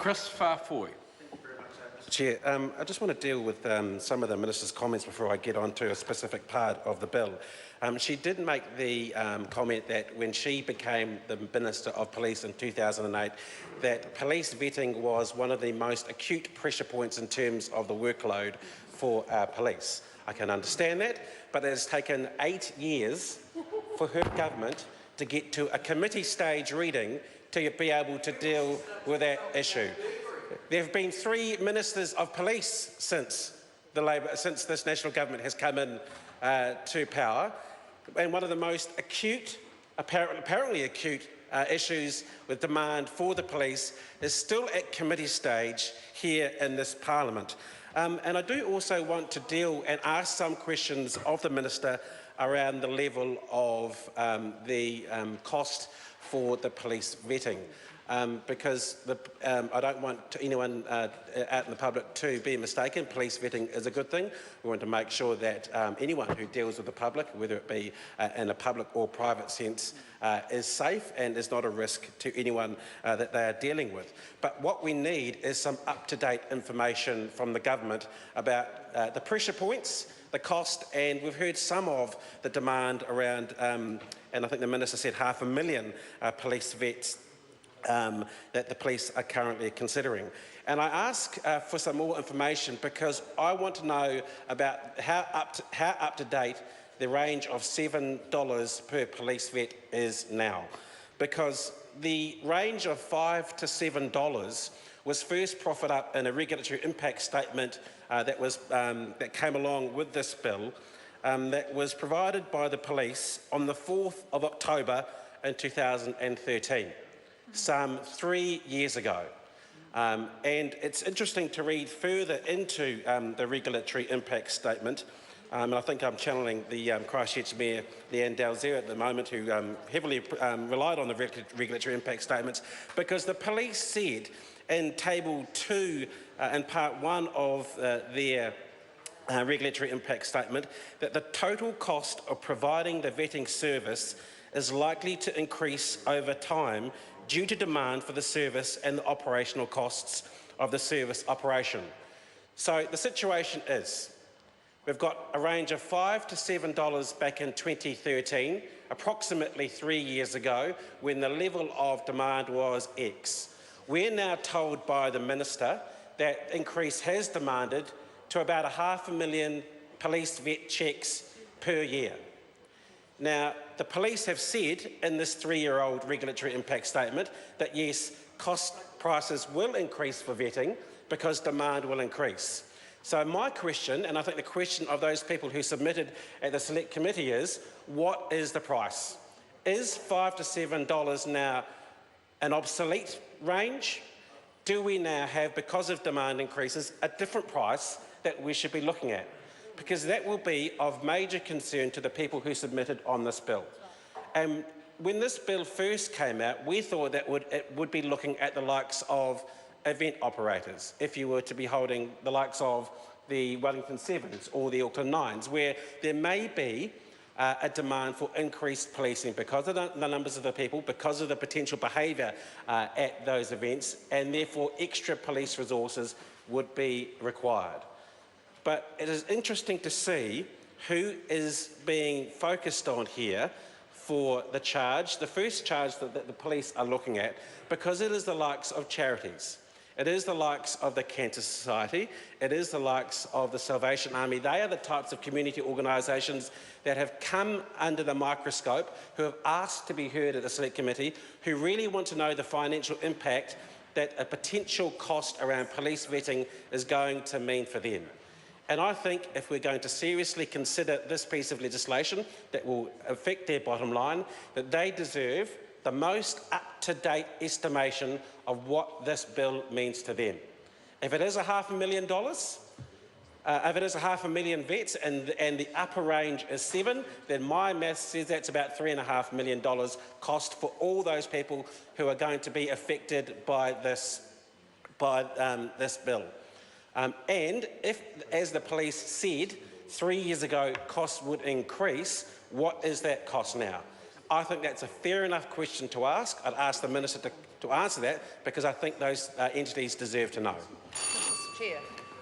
Chris Farfoy. Chair, I just want to deal with some of the Minister's comments before I get on to a specific part of the bill. She did make the comment that when she became the Minister of Police in 2008, that police vetting was one of the most acute pressure points in terms of the workload for our police. I can understand that, but it has taken 8 years for her government to get to a committee stage reading to be able to deal with that issue. There have been 3 ministers of police since this national government has come in to power, and one of the most acute, apparently acute issues with demand for the police is still at committee stage here in this Parliament. And I do also want to deal and ask some questions of the Minister around the level of the cost for the police vetting. Because I don't want anyone out in the public to be mistaken. Police vetting is a good thing. We want to make sure that anyone who deals with the public, whether it be in a public or private sense, is safe and is not a risk to anyone that they are dealing with. But what we need is some up-to-date information from the government about the pressure points, the cost, and we've heard some of the demand around, and I think the Minister said 500,000 police vets that the police are currently considering. And I ask for some more information because I want to know about how up to date the range of $7 per police vet is now. Because the range of $5 to $7 was first proffered up in a regulatory impact statement that came along with this bill that was provided by the police on the 4th of October in 2013. Some 3 years ago. And it's interesting to read further into the regulatory impact statement. And I think I'm channeling the Christchurch Mayor, Leanne Dalziel, at the moment, who heavily relied on the regulatory impact statements, because the police said in Table 2, in Part 1 of their regulatory impact statement, that the total cost of providing the vetting service is likely to increase over time due to demand for the service and the operational costs of the service operation. So the situation is, we've got a range of $5 to $7 back in 2013, approximately 3 years ago, when the level of demand was X. We're now told by the Minister that increase has demanded to about 500,000 police vet checks per year. Now, the police have said in this 3-year-old regulatory impact statement that yes, cost prices will increase for vetting because demand will increase. So my question, and I think the question of those people who submitted at the Select Committee is, what is the price? Is $5 to $7 now an obsolete range? Do we now have, because of demand increases, a different price that we should be looking at? Because that will be of major concern to the people who submitted on this bill. And when this bill first came out, we thought that it would be looking at the likes of event operators, if you were to be holding the likes of the Wellington Sevens or the Auckland Nines, where there may be a demand for increased policing because of the numbers of the people, because of the potential behaviour at those events, and therefore extra police resources would be required. But it is interesting to see who is being focused on here for the charge, the first charge that the police are looking at, because it is the likes of charities. It is the likes of the Cancer Society. It is the likes of the Salvation Army. They are the types of community organisations that have come under the microscope, who have asked to be heard at the Select Committee, who really want to know the financial impact that a potential cost around police vetting is going to mean for them. And I think if we're going to seriously consider this piece of legislation that will affect their bottom line, that they deserve the most up-to-date estimation of what this bill means to them. If it is $500,000, if it is 500,000 vets and the upper range is 7, then my maths says that's about $3.5 million cost for all those people who are going to be affected by this bill. And if, as the police said 3 years ago, costs would increase, what is that cost now? I think that's a fair enough question to ask. I'd ask the Minister to answer that, because I think those entities deserve to know. Mr. Chair.